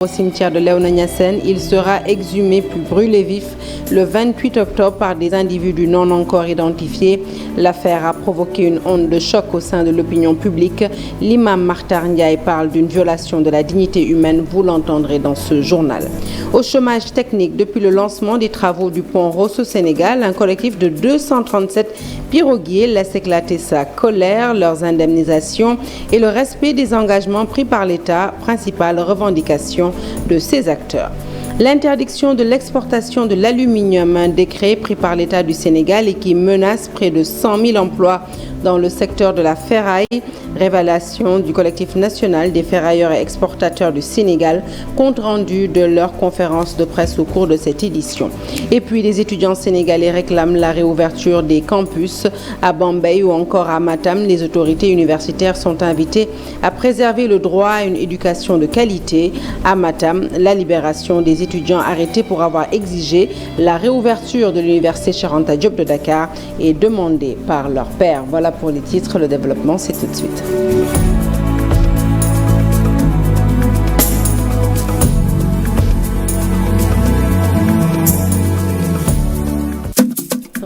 Au cimetière de Léona Niassène, il sera exhumé puis brûlé vif le 28 octobre par des individus non encore identifiés. L'affaire a provoqué une onde de choc au sein de l'opinion publique. L'imam Makhtar Ndiaye parle d'une violation de la dignité humaine, vous l'entendrez dans ce journal. Au chômage technique, depuis le lancement des travaux du pont Ross au Sénégal, un collectif de 237 piroguiers laisse éclater sa colère, leurs indemnisations et le respect des engagements pris par l'État, principale revendication de ces acteurs. L'interdiction de l'exportation de l'aluminium, un décret pris par l'État du Sénégal et qui menace près de 100 000 emplois dans le secteur de la ferraille. Révélation du collectif national des ferrailleurs et exportateurs du Sénégal, compte rendu de leur conférence de presse au cours de cette édition. Et puis les étudiants sénégalais réclament la réouverture des campus à Bambey ou encore à Matam. Les autorités universitaires sont invitées à préserver le droit à une éducation de qualité. À Matam, la libération des étudiants arrêtés pour avoir exigé la réouverture de l'université Cheikh Anta Diop de Dakar est demandée par leur père. Voilà pour les titres, le développement c'est tout de suite.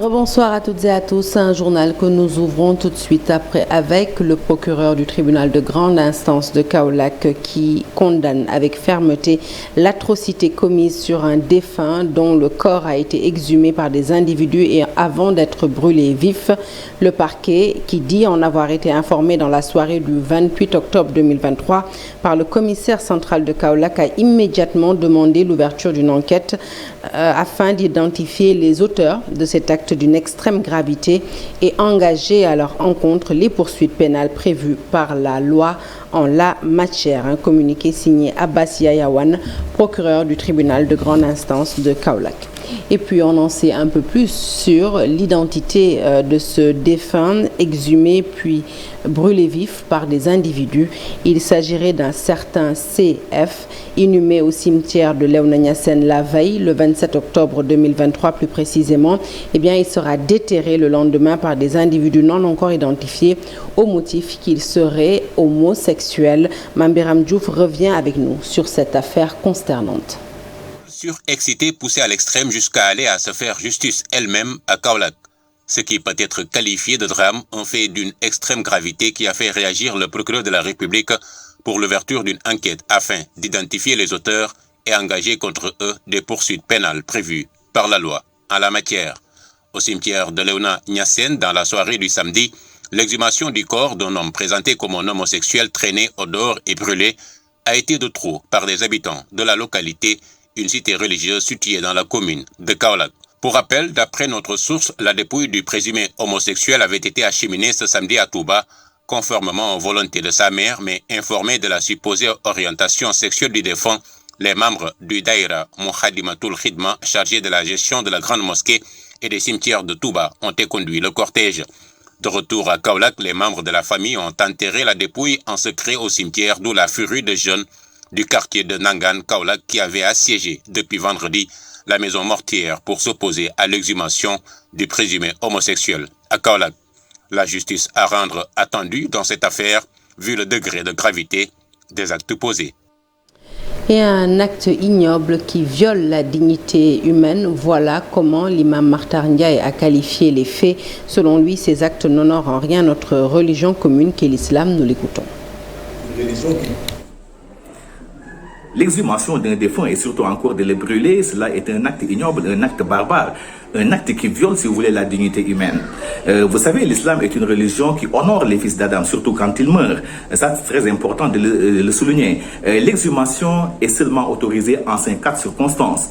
Bonsoir à toutes et à tous. Un journal que nous ouvrons tout de suite après avec le procureur du tribunal de grande instance de Kaolack qui condamne avec fermeté l'atrocité commise sur un défunt dont le corps a été exhumé par des individus et avant d'être brûlé vif. Le parquet, qui dit en avoir été informé dans la soirée du 28 octobre 2023 par le commissaire central de Kaolack, a immédiatement demandé l'ouverture d'une enquête afin d'identifier les auteurs de cet acte d'une extrême gravité et engager à leur encontre les poursuites pénales prévues par la loi en la matière. Un communiqué signé Abbas Yayawan, procureur du tribunal de grande instance de Kaolack. Et puis on en sait un peu plus sur l'identité de ce défunt exhumé puis brûlé vif par des individus. Il s'agirait d'un certain CF, inhumé au cimetière de Léona Niassène la veille, le 27 octobre 2023 plus précisément. Eh bien, il sera déterré le lendemain par des individus non encore identifiés au motif qu'il serait homosexuel. Mambiram Diouf revient avec nous sur cette affaire consternante. Surexcitée, poussée à l'extrême jusqu'à aller à se faire justice elle-même à Kaolack. Ce qui peut être qualifié de drame, un fait d'une extrême gravité qui a fait réagir le procureur de la République pour l'ouverture d'une enquête afin d'identifier les auteurs et engager contre eux des poursuites pénales prévues par la loi en la matière. Au cimetière de Léona Niassène, dans la soirée du samedi, l'exhumation du corps d'un homme présenté comme un homosexuel traîné au dehors et brûlé a été de trop par les habitants de la localité, une cité religieuse située dans la commune de Kaolack. Pour rappel, d'après notre source, la dépouille du présumé homosexuel avait été acheminée ce samedi à Touba, conformément aux volontés de sa mère, mais informés de la supposée orientation sexuelle du défunt. Les membres du Daïra Mokhadimatul Khidma, chargés de la gestion de la grande mosquée et des cimetières de Touba, ont conduit le cortège. De retour à Kaolack, les membres de la famille ont enterré la dépouille en secret au cimetière, d'où la furie des jeunes du quartier de Nangan, Kaolack, qui avait assiégé depuis vendredi la maison mortière pour s'opposer à l'exhumation du présumé homosexuel à Kaolack. La justice à rendre attendue dans cette affaire, vu le degré de gravité des actes posés. Et un acte ignoble qui viole la dignité humaine, voilà comment l'imam Makhtar Ndiaye a qualifié les faits. Selon lui, ces actes n'honorent en rien notre religion commune qu'est l'islam. Nous l'écoutons. L'exhumation d'un défunt et surtout encore de le brûler, cela est un acte ignoble, un acte barbare, un acte qui viole, si vous voulez, la dignité humaine. Vous savez, l'islam est une religion qui honore les fils d'Adam, surtout quand ils meurent. Ça, c'est très important de le souligner. L'exhumation est seulement autorisée en 54 circonstances.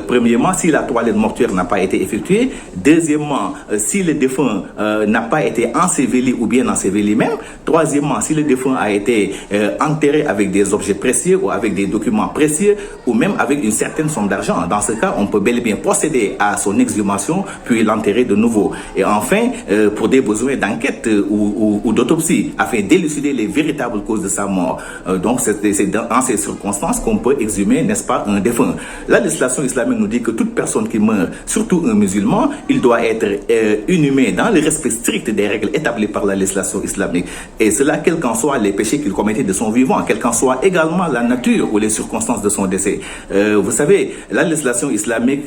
Premièrement, si la toilette mortuaire n'a pas été effectuée. Deuxièmement, si le défunt n'a pas été enseveli ou bien enseveli même. Troisièmement, si le défunt a été enterré avec des objets précieux ou avec des documents précieux ou même avec une certaine somme d'argent. Dans ce cas, on peut bel et bien procéder à son exhumation l'exhumation, puis l'enterrer de nouveau. Et enfin, pour des besoins d'enquête ou d'autopsie, afin d'élucider les véritables causes de sa mort. Donc c'est dans ces circonstances qu'on peut exhumer, n'est-ce pas, un défunt. La législation islamique nous dit que toute personne qui meurt, surtout un musulman, il doit être inhumé dans le respect strict des règles établies par la législation islamique. Et cela, quels qu'en soient les péchés qu'il commettait de son vivant, quelle qu'en soit également la nature ou les circonstances de son décès. Vous savez, la législation islamique,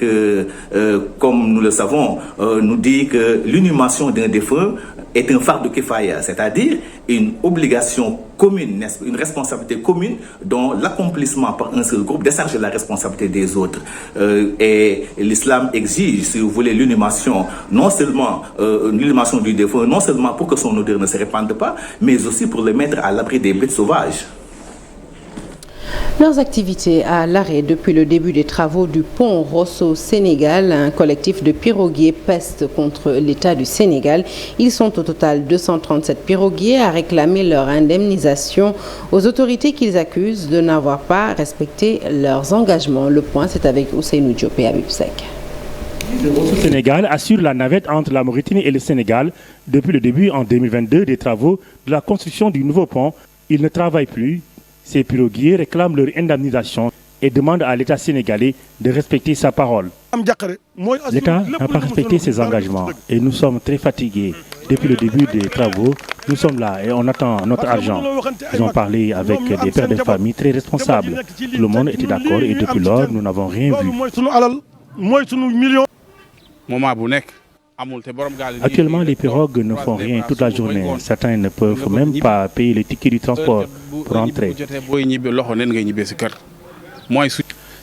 comme nous le savons, nous dit que l'inhumation d'un défunt est un fardeau kifaya, c'est-à-dire une obligation commune, une responsabilité commune dont l'accomplissement par un seul groupe décharge la responsabilité des autres. Et l'islam exige, si vous voulez, l'inhumation, non seulement l'inhumation du défunt, non seulement pour que son odeur ne se répande pas, mais aussi pour le mettre à l'abri des bêtes sauvages. Leurs activités à l'arrêt depuis le début des travaux du pont Rosso Sénégal, un collectif de piroguiers peste contre l'État du Sénégal. Ils sont au total 237 piroguiers à réclamer leur indemnisation aux autorités qu'ils accusent de n'avoir pas respecté leurs engagements. Le point, c'est avec Ousseynou Diop et Habib Seck. Le Rosso Sénégal assure la navette entre la Mauritanie et le Sénégal depuis le début en 2022 des travaux de la construction du nouveau pont. Ils ne travaillent plus. Ces piroguiers réclament leur indemnisation et demandent à l'État sénégalais de respecter sa parole. L'État n'a pas respecté ses engagements et nous sommes très fatigués. Depuis le début des travaux, nous sommes là et on attend notre argent. Ils ont parlé avec des pères de famille très responsables. Tout le monde était d'accord et depuis lors, nous n'avons rien vu. Actuellement, les pirogues ne font rien toute la journée. Certains ne peuvent même pas payer les tickets du transport pour entrer.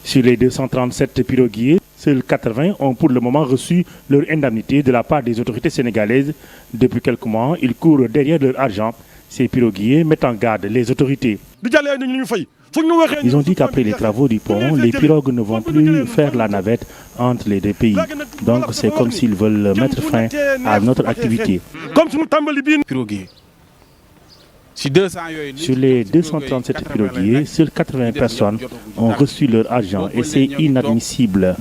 Sur les 237 piroguiers, seuls 80 ont pour le moment reçu leur indemnité de la part des autorités sénégalaises. Depuis quelques mois, ils courent derrière leur argent. Ces piroguiers mettent en garde les autorités. Ils ont dit qu'après les travaux du pont, les pirogues ne vont plus faire la navette entre les deux pays. Donc c'est comme s'ils veulent mettre fin à notre activité. Sur les 237 piroguiers, seules 80 personnes ont reçu leur argent et c'est inadmissible.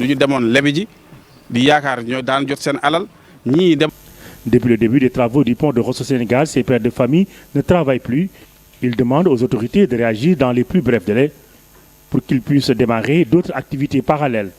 Depuis le début des travaux du pont de Rosso Sénégal, ces pères de famille ne travaillent plus. Ils demandent aux autorités de réagir dans les plus brefs délais pour qu'ils puissent démarrer d'autres activités parallèles.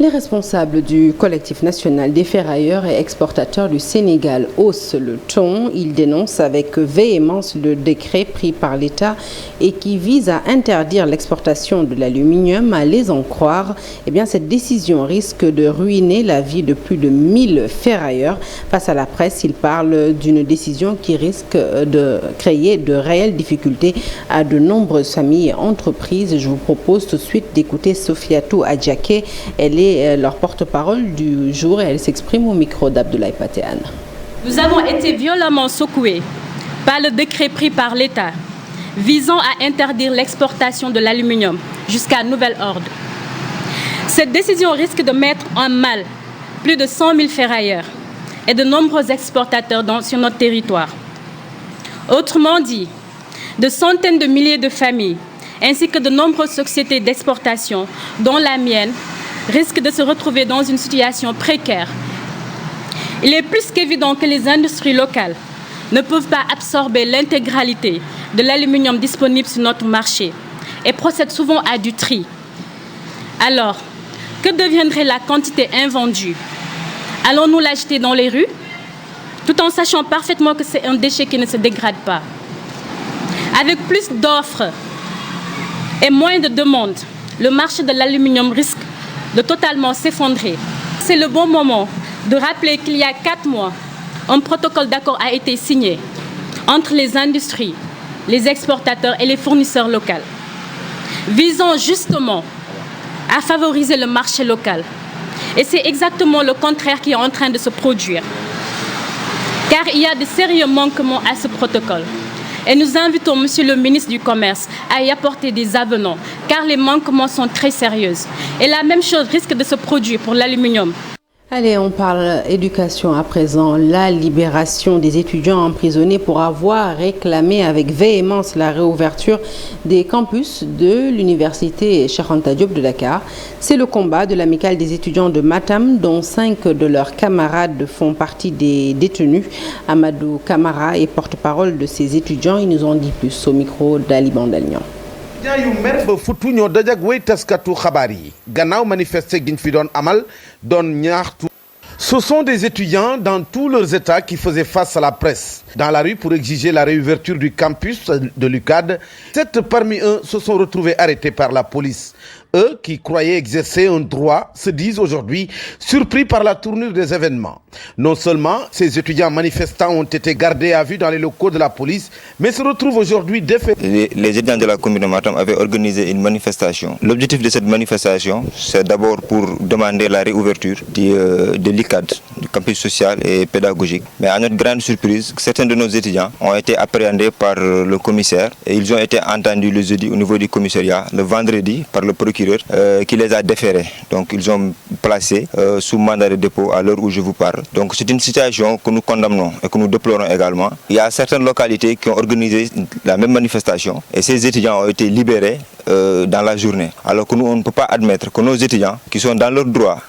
Les responsables du collectif national des ferrailleurs et exportateurs du Sénégal haussent le ton. Ils dénoncent avec véhémence le décret pris par l'État et qui vise à interdire l'exportation de l'aluminium. À les en croire, cette décision risque de ruiner la vie de plus de 1000 ferrailleurs. Face à la presse, ils parlent d'une décision qui risque de créer de réelles difficultés à de nombreuses familles et entreprises. Je vous propose tout de suite d'écouter Sofiatou Adjaké. Elle est leur porte-parole du jour et elle s'exprime au micro d'Abdoulaye Patéane. Nous avons été violemment secoués par le décret pris par l'État visant à interdire l'exportation de l'aluminium jusqu'à nouvel ordre. Cette décision risque de mettre en mal plus de 100 000 ferrailleurs et de nombreux exportateurs sur notre territoire. Autrement dit, de centaines de milliers de familles ainsi que de nombreuses sociétés d'exportation, dont la mienne, risquent de se retrouver dans une situation précaire. Il est plus qu'évident que les industries locales ne peuvent pas absorber l'intégralité de l'aluminium disponible sur notre marché et procèdent souvent à du tri. Alors, que deviendrait la quantité invendue? Allons-nous la jeter dans les rues, tout en sachant parfaitement que c'est un déchet qui ne se dégrade pas? Avec plus d'offres et moins de demandes, le marché de l'aluminium risque de totalement s'effondrer. C'est le bon moment de rappeler qu'il y a 4 mois, un protocole d'accord a été signé entre les industries, les exportateurs et les fournisseurs locaux, visant justement à favoriser le marché local. Et c'est exactement le contraire qui est en train de se produire. Car il y a de sérieux manquements à ce protocole. Et nous invitons Monsieur le ministre du Commerce à y apporter des avenants, car les manquements sont très sérieux. Et la même chose risque de se produire pour l'aluminium. Allez, on parle éducation à présent. La libération des étudiants emprisonnés pour avoir réclamé avec véhémence la réouverture des campus de l'université Cheikh Anta Diop de Dakar. C'est le combat de l'amicale des étudiants de Matam, dont 5 de leurs camarades font partie des détenus. Amadou Kamara est porte-parole de ces étudiants. Ils nous en dit plus au micro d'Ali Bandalian. Ce sont des étudiants dans tous leurs états qui faisaient face à la presse dans la rue pour exiger la réouverture du campus de l'UCAD. 7 parmi eux se sont retrouvés arrêtés par la police. Eux qui croyaient exercer un droit se disent aujourd'hui surpris par la tournure des événements. Non seulement ces étudiants manifestants ont été gardés à vue dans les locaux de la police, mais se retrouvent aujourd'hui défaits. Les étudiants de la commune de Matam avaient organisé une manifestation. L'objectif de cette manifestation, c'est d'abord pour demander la réouverture de l'ICAD, du campus social et pédagogique. Mais à notre grande surprise, certains de nos étudiants ont été appréhendés par le commissaire et ils ont été entendus le jeudi au niveau du commissariat, le vendredi par le procureur qui les a déférés. Donc ils ont placé sous mandat de dépôt à l'heure où je vous parle. Donc c'est une situation que nous condamnons et que nous déplorons également. Il y a certaines localités qui ont organisé la même manifestation et ces étudiants ont été libérés dans la journée. Alors que nous, on ne peut pas admettre que nos étudiants qui sont dans leur droit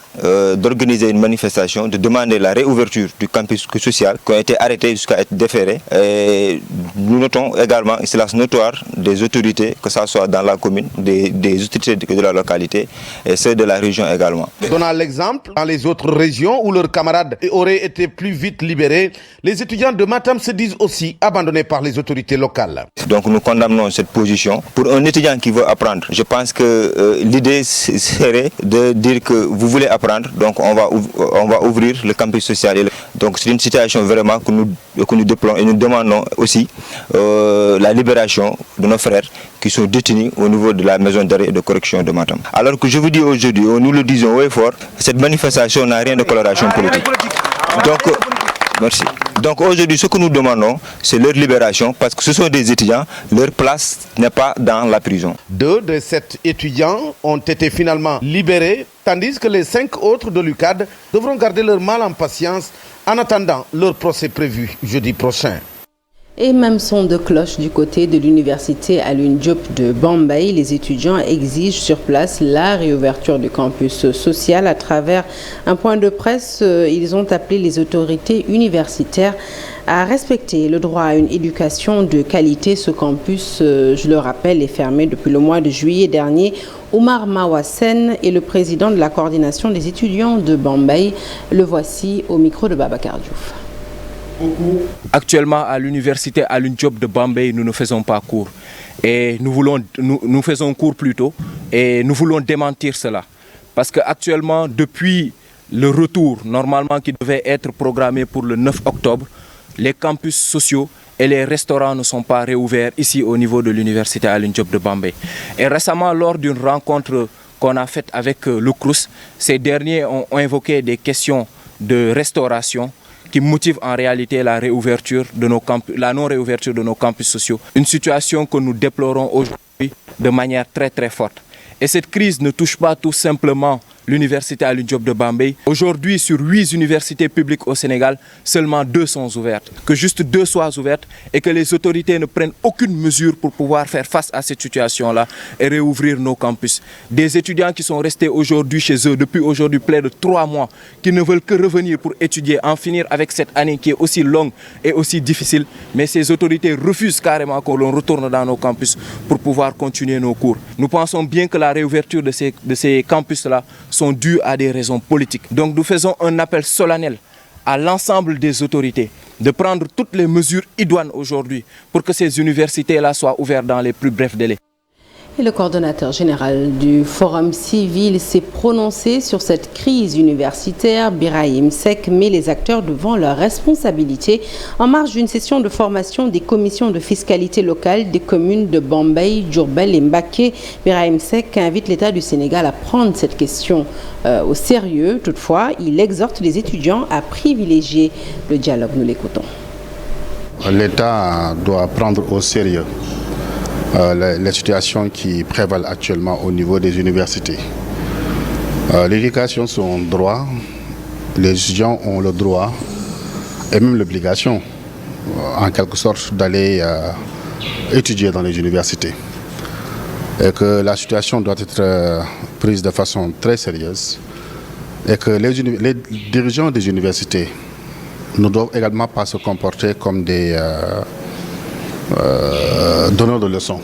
d'organiser une manifestation, de demander la réouverture du campus social, qui ont été arrêtés jusqu'à être déférés. Et nous notons également une silence notoire des autorités, que ce soit dans la commune, des autorités de la localité et ceux de la région également. Donnant l'exemple, dans les autres régions où leurs camarades auraient été plus vite libérés, les étudiants de Matam se disent aussi abandonnés par les autorités locales. Donc nous condamnons cette position. Pour un étudiant qui veut apprendre, je pense que l'idée serait de dire que vous voulez apprendre, donc on va ouvrir le campus social. Donc c'est une situation vraiment que nous déplorons et nous demandons aussi la libération de nos frères qui sont détenus au niveau de la maison d'arrêt et de correction de Matam. Alors que je vous dis aujourd'hui, nous le disons haut et fort, cette manifestation n'a rien de coloration politique. Donc, merci. Donc aujourd'hui, ce que nous demandons, c'est leur libération parce que ce sont des étudiants, leur place n'est pas dans la prison. 2 de 7 étudiants ont été finalement libérés, tandis que les 5 autres de l'UCAD devront garder leur mal en patience en attendant leur procès prévu jeudi prochain. Et même son de cloche du côté de l'université Alioune Diop de Bambey. Les étudiants exigent sur place la réouverture du campus social. À travers un point de presse, ils ont appelé les autorités universitaires à respecter le droit à une éducation de qualité. Ce campus, je le rappelle, est fermé depuis le mois de juillet dernier. Oumar Mawassen est le président de la coordination des étudiants de Bambey. Le voici au micro de Babacar Diouf. Actuellement, à l'université Alioune Diop de Bambey, nous ne faisons pas cours. Et nous faisons cours plutôt. Et nous voulons démentir cela. Parce qu'actuellement, depuis le retour, normalement qui devait être programmé pour le 9 octobre, les campus sociaux et les restaurants ne sont pas réouverts ici au niveau de l'université Alioune Diop de Bambey. Et récemment, lors d'une rencontre qu'on a faite avec le CROUS, ces derniers ont invoqué des questions de restauration qui motive en réalité la réouverture de nos campus, la non-réouverture de nos campus sociaux. Une situation que nous déplorons aujourd'hui de manière très très forte. Et cette crise ne touche pas tout simplement l'université Alioune Diop de Bambey. Aujourd'hui, sur 8 universités publiques au Sénégal, seulement 2 sont ouvertes. Que juste 2 soient ouvertes et que les autorités ne prennent aucune mesure pour pouvoir faire face à cette situation-là et réouvrir nos campus. Des étudiants qui sont restés aujourd'hui chez eux depuis aujourd'hui près de 3 mois, qui ne veulent que revenir pour étudier, en finir avec cette année qui est aussi longue et aussi difficile. Mais ces autorités refusent carrément que l'on retourne dans nos campus pour pouvoir continuer nos cours. Nous pensons bien que la réouverture de ces campus-là sont dus à des raisons politiques. Donc nous faisons un appel solennel à l'ensemble des autorités de prendre toutes les mesures idoines aujourd'hui pour que ces universités-là soient ouvertes dans les plus brefs délais. Et le coordonnateur général du Forum civil s'est prononcé sur cette crise universitaire. Birahim Seck met les acteurs devant leurs responsabilités en marge d'une session de formation des commissions de fiscalité locale des communes de Bambey, Diourbel et Mbacké. Birahim Seck invite l'État du Sénégal à prendre cette question au sérieux. Toutefois, il exhorte les étudiants à privilégier le dialogue. Nous l'écoutons. L'État doit prendre au sérieux les situations qui prévalent actuellement au niveau des universités. L'éducation, c'est un droit les étudiants ont le droit et même l'obligation, en quelque sorte, d'aller étudier dans les universités. Et que la situation doit être prise de façon très sérieuse. Et que les dirigeants des universités ne doivent également pas se comporter comme des donneurs de leçons.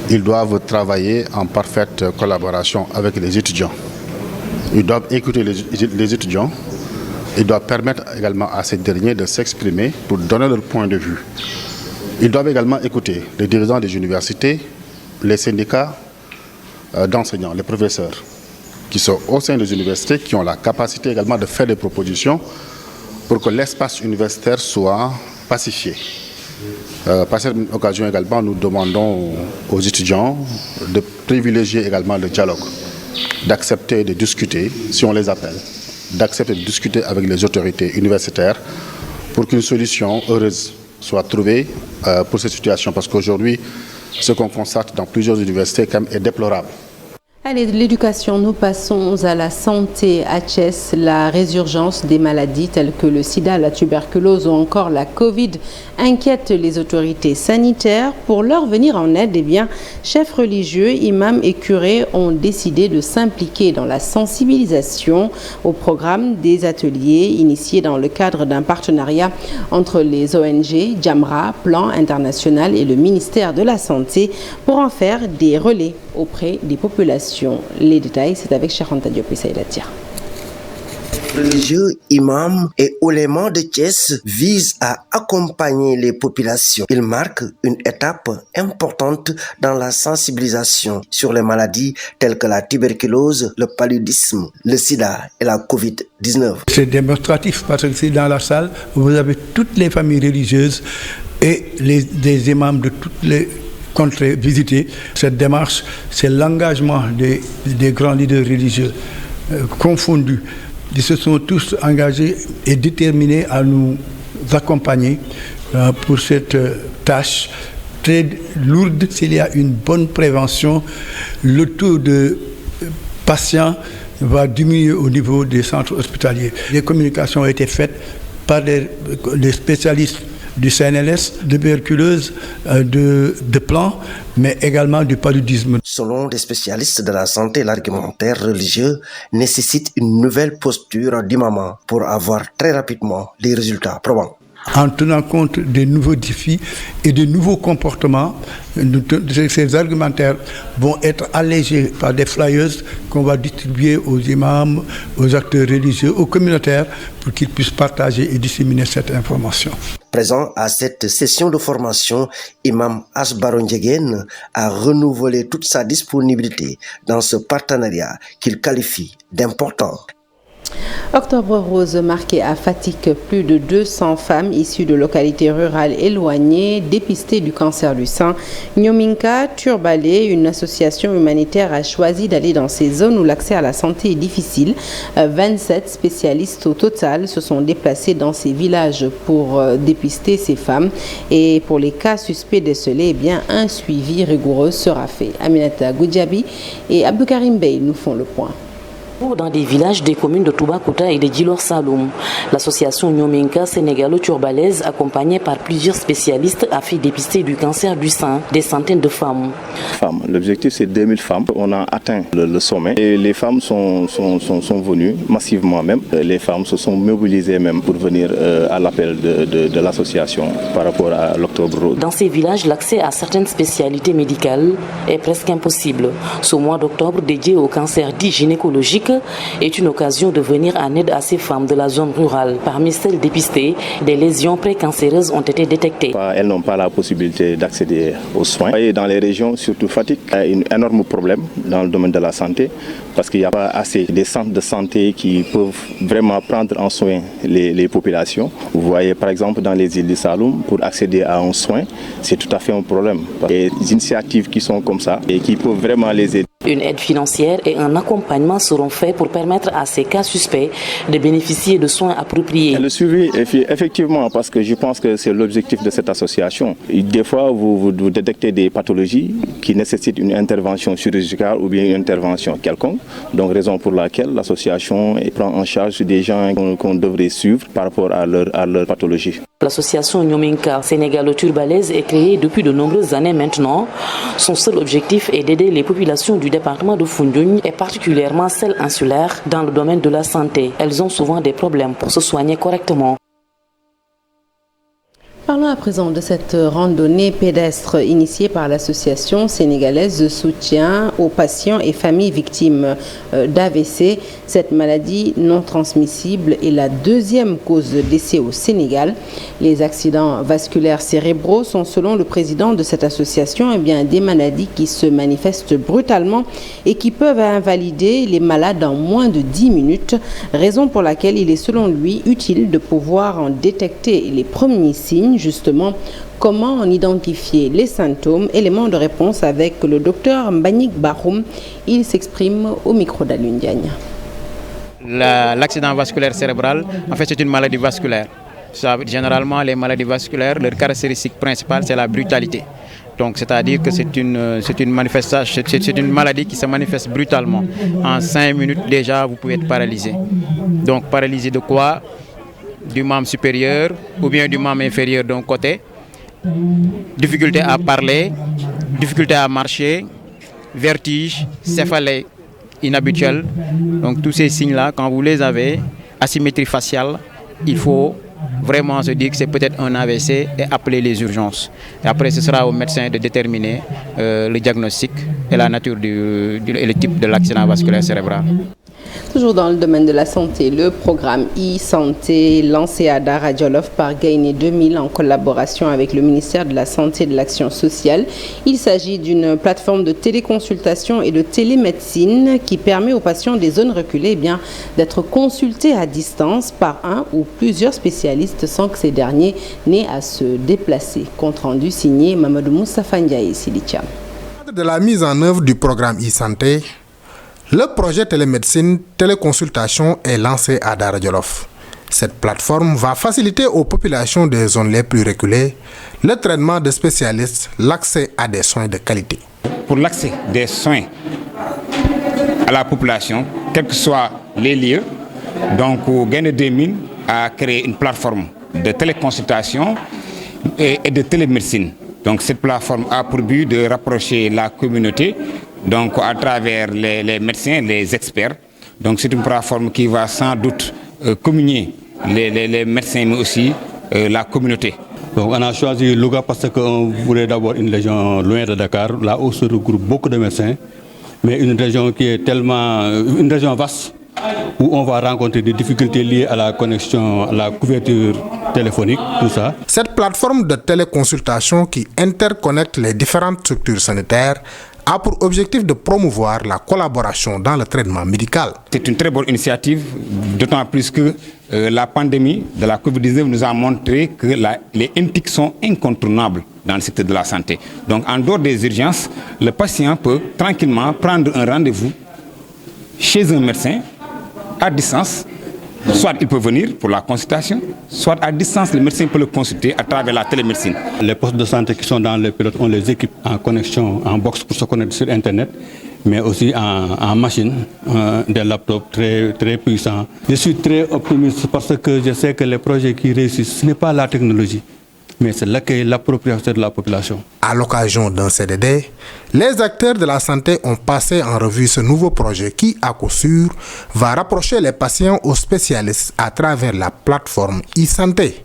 Ils doivent travailler en parfaite collaboration avec les étudiants. Ils doivent écouter les étudiants. Ils doivent permettre également à ces derniers de s'exprimer pour donner leur point de vue. Ils doivent également écouter les dirigeants des universités, les syndicats d'enseignants, les professeurs qui sont au sein des universités, qui ont la capacité également de faire des propositions pour que l'espace universitaire soit pacifié. Par cette occasion également, nous demandons aux étudiants de privilégier également le dialogue, d'accepter de discuter, si on les appelle, d'accepter de discuter avec les autorités universitaires pour qu'une solution heureuse soit trouvée pour cette situation. Parce qu'aujourd'hui, ce qu'on constate dans plusieurs universités quand même est déplorable. Allez, de l'éducation, nous passons à la santé. À Thiès, la résurgence des maladies telles que le sida, la tuberculose ou encore la Covid inquiète les autorités sanitaires. Pour leur venir en aide, chefs religieux, imams et curés ont décidé de s'impliquer dans la sensibilisation au programme des ateliers initiés dans le cadre d'un partenariat entre les ONG, Jamra, Plan International et le ministère de la Santé pour en faire des relais auprès des populations. Les détails, c'est avec Cheikh Anta Diop et Saïda Dia. Religieux, imams et oulémas de Thiès visent à accompagner les populations. Ils marquent une étape importante dans la sensibilisation sur les maladies telles que la tuberculose, le paludisme, le sida et la Covid-19. C'est démonstratif parce que dans la salle, vous avez toutes les familles religieuses et des imams de toutes les contrées visitées. Cette démarche, c'est l'engagement des grands leaders religieux confondus. Ils se sont tous engagés et déterminés à nous accompagner pour cette tâche très lourde. S'il y a une bonne prévention, le taux de patients va diminuer au niveau des centres hospitaliers. Les communications ont été faites par des spécialistes du CNLS, de tuberculose, de plan, mais également du paludisme. Selon des spécialistes de la santé, l'argumentaire religieux nécessite une nouvelle posture d'imam pour avoir très rapidement les résultats probants. En tenant compte des nouveaux défis et des nouveaux comportements, ces argumentaires vont être allégés par des flyers qu'on va distribuer aux imams, aux acteurs religieux, aux communautaires pour qu'ils puissent partager et disséminer cette information. Présent à cette session de formation, Imam Asbaron Djegen a renouvelé toute sa disponibilité dans ce partenariat qu'il qualifie d'important. Octobre rose marqué à Fatick, plus de 200 femmes issues de localités rurales éloignées dépistées du cancer du sein. Nyominka Turbalé, une association humanitaire, a choisi d'aller dans ces zones où l'accès à la santé est difficile. 27 spécialistes au total se sont déplacés dans ces villages pour dépister ces femmes. Et pour les cas suspects décelés, un suivi rigoureux sera fait. Aminata Goudjabi et Abdoukarim Bey nous font le point. Dans des villages des communes de Toubacouta et de Djilor Saloum, l'association Nyominka sénégalo-turbalaise, accompagnée par plusieurs spécialistes, a fait dépister du cancer du sein des centaines de femmes. L'objectif, c'est 2000 femmes. On a atteint le sommet et les femmes sont venues massivement même. Les femmes se sont mobilisées même pour venir à l'appel de l'association par rapport à l'Octobre Rose. Dans ces villages, l'accès à certaines spécialités médicales est presque impossible. Ce mois d'octobre dédié au cancer dit gynécologique est une occasion de venir en aide à ces femmes de la zone rurale. Parmi celles dépistées, des lésions précancéreuses ont été détectées. Elles n'ont pas la possibilité d'accéder aux soins. Et dans les régions, surtout Fatick, il y a un énorme problème dans le domaine de la santé parce qu'il n'y a pas assez de centres de santé qui peuvent vraiment prendre en soin les populations. Vous voyez par exemple dans les îles de Saloum, pour accéder à un soin, c'est tout à fait un problème. Il y a des initiatives qui sont comme ça et qui peuvent vraiment les aider. Une aide financière et un accompagnement seront faits pour permettre à ces cas suspects de bénéficier de soins appropriés. Le suivi, effectivement, parce que je pense que c'est l'objectif de cette association. Des fois, vous détectez des pathologies qui nécessitent une intervention chirurgicale ou bien une intervention quelconque. Donc, raison pour laquelle l'association prend en charge des gens qu'on devrait suivre par rapport à leur pathologie. L'association Nyominka Sénégalo-Turbalaise est créée depuis de nombreuses années maintenant. Son seul objectif est d'aider les populations du département de Foundiougne et particulièrement celles insulaires dans le domaine de la santé. Elles ont souvent des problèmes pour se soigner correctement. Parlons à présent de cette randonnée pédestre initiée par l'association sénégalaise de soutien aux patients et familles victimes d'AVC. Cette maladie non transmissible est la deuxième cause de décès au Sénégal. Les accidents vasculaires cérébraux sont, selon le président de cette association, des maladies qui se manifestent brutalement et qui peuvent invalider les malades en moins de 10 minutes, raison pour laquelle il est, selon lui, utile de pouvoir en détecter les premiers signes. Justement, comment en identifier les symptômes? Élément de réponse avec le docteur Mbagnick Bahoum. Il s'exprime au micro d'Alioune Diagne. L'accident vasculaire cérébral, en fait, c'est une maladie vasculaire. Généralement, les maladies vasculaires, leur caractéristique principale, c'est la brutalité. Donc, c'est-à-dire que c'est une manifestation, c'est une maladie qui se manifeste brutalement. En 5 minutes, déjà, vous pouvez être paralysé. Donc, paralysé de quoi? Du membre supérieur ou bien du membre inférieur d'un côté. Difficulté à parler, difficulté à marcher, vertige, céphalée inhabituelle. Donc tous ces signes-là, quand vous les avez, asymétrie faciale, il faut vraiment se dire que c'est peut-être un AVC et appeler les urgences. Et après, ce sera au médecin de déterminer le diagnostic et la nature et le type de l'accident vasculaire cérébral. Toujours dans le domaine de la santé, le programme e-santé lancé à Dara Djolof par Gainé 2000 en collaboration avec le ministère de la Santé et de l'Action sociale. Il s'agit d'une plateforme de téléconsultation et de télémédecine qui permet aux patients des zones reculées d'être consultés à distance par un ou plusieurs spécialistes sans que ces derniers n'aient à se déplacer. Compte rendu signé Mamadou Moustapha Ndiaye Siditia. De la mise en œuvre du programme e-santé, le projet télémédecine téléconsultation est lancé à Dara Djolof. Cette plateforme va faciliter aux populations des zones les plus reculées le traitement de spécialistes, l'accès à des soins de qualité. Pour l'accès des soins à la population, quels que soient les lieux, donc Gainé 2000 a créé une plateforme de téléconsultation et de télémédecine. Donc cette plateforme a pour but de rapprocher la communauté donc à travers les médecins, les experts. Donc c'est une plateforme qui va sans doute communier les médecins mais aussi la communauté. Donc on a choisi Louga parce qu'on voulait d'abord une région loin de Dakar, là où se regroupent beaucoup de médecins, mais une région qui est une région vaste où on va rencontrer des difficultés liées à la connexion, à la couverture téléphonique, tout ça. Cette plateforme de téléconsultation qui interconnecte les différentes structures sanitaires a pour objectif de promouvoir la collaboration dans le traitement médical. C'est une très bonne initiative, d'autant plus que la pandémie de la COVID-19 nous a montré que les NTIC sont incontournables dans le secteur de la santé. Donc en dehors des urgences, le patient peut tranquillement prendre un rendez-vous chez un médecin à distance. Soit il peut venir pour la consultation, soit à distance, le médecin peut le consulter à travers la télémédecine. Les postes de santé qui sont dans les pilotes, on les équipe en connexion, en box pour se connecter sur Internet, mais aussi en machine, des laptops très, très puissants. Je suis très optimiste parce que je sais que les projets qui réussissent, ce n'est pas la technologie, mais c'est l'accueil, l'appropriation de la population. À l'occasion d'un CDD, les acteurs de la santé ont passé en revue ce nouveau projet qui, à coup sûr, va rapprocher les patients aux spécialistes à travers la plateforme e-santé.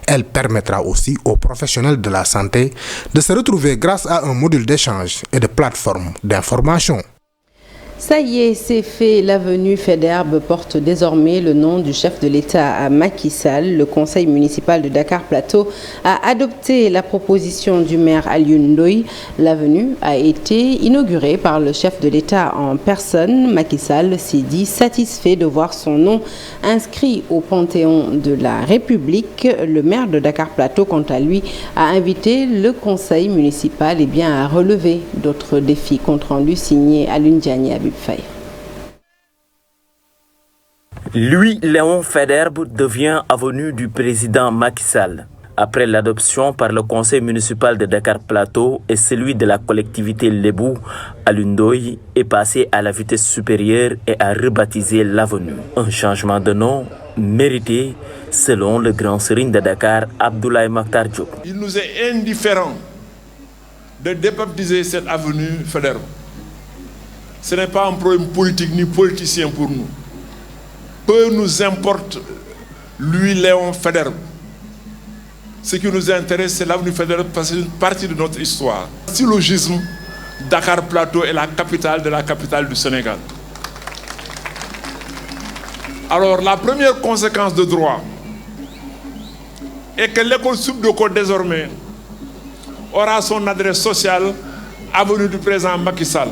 Elle permettra aussi aux professionnels de la santé de se retrouver grâce à un module d'échange et de plateforme d'information. Ça y est, c'est fait. L'avenue Faidherbe porte désormais le nom du chef de l'État à Macky Sall. Le conseil municipal de Dakar Plateau a adopté la proposition du maire Alioune Ndoye. L'avenue a été inaugurée par le chef de l'État en personne. Macky Sall s'est dit satisfait de voir son nom inscrit au Panthéon de la République. Le maire de Dakar Plateau, quant à lui, a invité le conseil municipal à relever d'autres défis. Compte rendu signé Alioune Diagne à Faye. Louis Léon Faidherbe devient avenue du président Macky Sall. Après l'adoption par le conseil municipal de Dakar Plateau et celui de la collectivité Lébou, Alioune Ndoye est passé à la vitesse supérieure et a rebaptisé l'avenue. Un changement de nom mérité selon le grand serigne de Dakar, Abdoulaye Makhtar Diop. Il nous est indifférent de débaptiser cette avenue Faidherbe. Ce n'est pas un problème politique ni politicien pour nous. Peu nous importe Louis Léon Faidherbe. Ce qui nous intéresse, c'est l'avenue Faidherbe parce que c'est une partie de notre histoire. Syllogisme, Dakar Plateau est la capitale du Sénégal. Alors, la première conséquence de droit est que l'école Soupe de Côte désormais aura son adresse sociale avenue du président Macky Sall.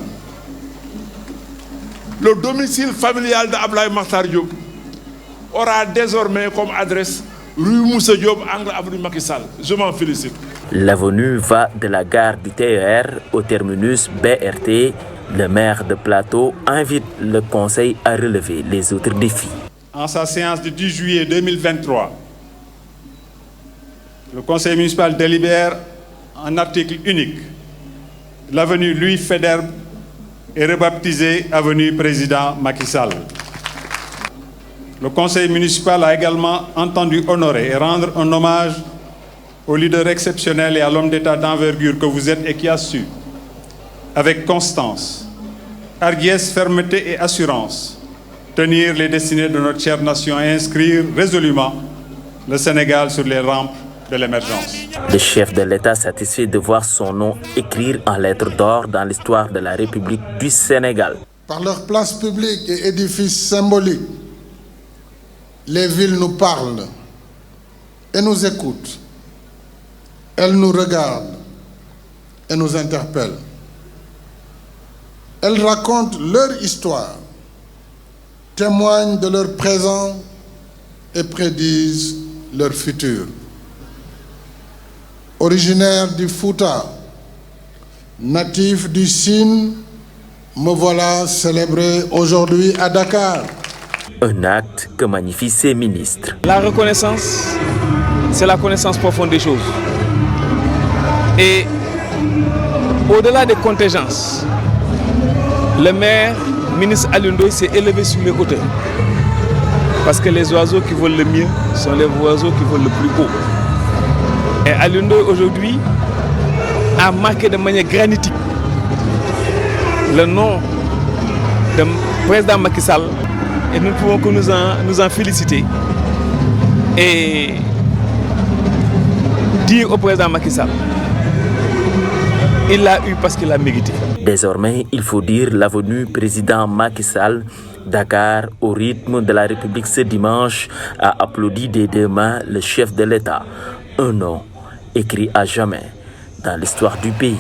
Le domicile familial d'Abdoulaye Makhtar Diop aura désormais comme adresse rue Moussa Diop, angle avenue Macky Sall. Je m'en félicite. L'avenue va de la gare du TER au terminus BRT. Le maire de Plateau invite le conseil à relever les autres défis. En sa séance du 10 juillet 2023, le conseil municipal délibère un article unique. L'avenue Louis Faidherbe est rebaptisée avenue président Macky Sall. Le conseil municipal a également entendu honorer et rendre un hommage au leader exceptionnel et à l'homme d'État d'envergure que vous êtes et qui a su, avec constance, hardiesse, fermeté et assurance, tenir les destinées de notre chère nation et inscrire résolument le Sénégal sur les rampes de l'émergence. Le chef de l'État satisfait de voir son nom écrire en lettres d'or dans l'histoire de la République du Sénégal. Par leurs places publiques et édifices symboliques, les villes nous parlent et nous écoutent. Elles nous regardent et nous interpellent. Elles racontent leur histoire, témoignent de leur présent et prédisent leur futur. Originaire du Fouta, natif du Sine, me voilà célébré aujourd'hui à Dakar. Un acte que magnifient ces ministres. La reconnaissance, c'est la connaissance profonde des choses. Et au-delà des contingences, le maire, ministre Alioune Ndoye, s'est élevé sur les hauteurs. Parce que les oiseaux qui volent le mieux sont les oiseaux qui volent le plus haut. Et Alioune Ndoye aujourd'hui a marqué de manière granitique le nom du président Macky Sall. Et nous ne pouvons que nous en féliciter et dire au président Macky Sall, il l'a eu parce qu'il l'a mérité. Désormais, il faut dire l'avenue président Macky Sall. Dakar, au rythme de la République ce dimanche, a applaudi des deux mains le chef de l'État. Un nom écrit à jamais dans l'histoire du pays.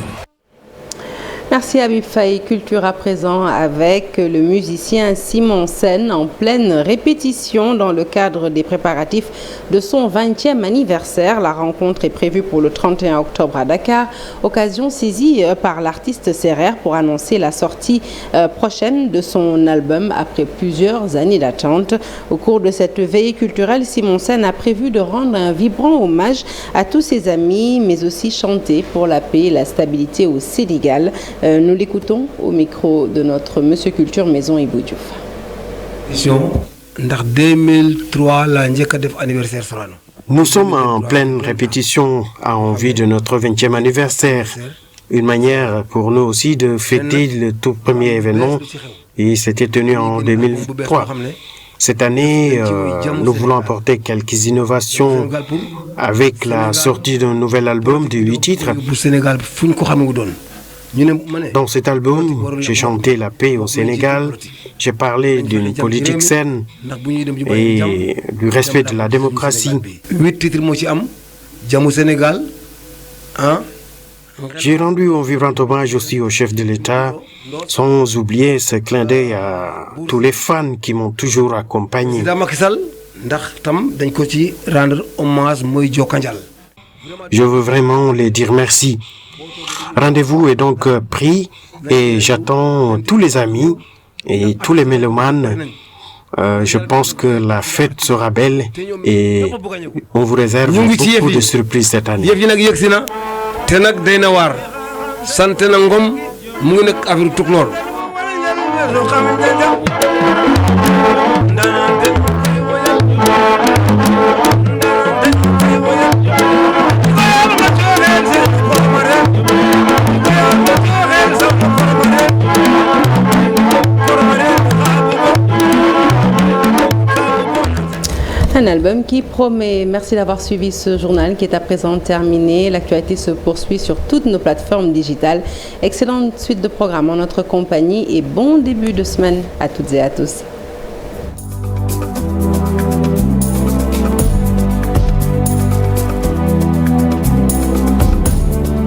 Merci Habib Faye. Culture à présent avec le musicien Simon Sen en pleine répétition dans le cadre des préparatifs de son 20e anniversaire. La rencontre est prévue pour le 31 octobre à Dakar. Occasion saisie par l'artiste Serer pour annoncer la sortie prochaine de son album après plusieurs années d'attente. Au cours de cette veillée culturelle, Simon Sen a prévu de rendre un vibrant hommage à tous ses amis, mais aussi chanter pour la paix et la stabilité au Sénégal. Nous l'écoutons au micro de notre Monsieur Culture Maison Ibou Diouf. Nous sommes en pleine répétition en vue de notre 20e anniversaire. Une manière pour nous aussi de fêter le tout premier événement et c'était tenu en 2003. Cette année, nous voulons apporter quelques innovations avec la sortie d'un nouvel album de 8 titres. Dans cet album, j'ai chanté la paix au Sénégal, j'ai parlé d'une politique saine et du respect de la démocratie. J'ai rendu un vibrant hommage aussi au chef de l'État, sans oublier ce clin d'œil à tous les fans qui m'ont toujours accompagné. Je veux vraiment les dire merci. Rendez-vous est donc pris et j'attends tous les amis et tous les mélomanes. Je pense que la fête sera belle et on vous réserve beaucoup de surprises cette année. Un album qui promet. Merci d'avoir suivi ce journal qui est à présent terminé. L'actualité se poursuit sur toutes nos plateformes digitales. Excellente suite de programmes en notre compagnie et bon début de semaine à toutes et à tous.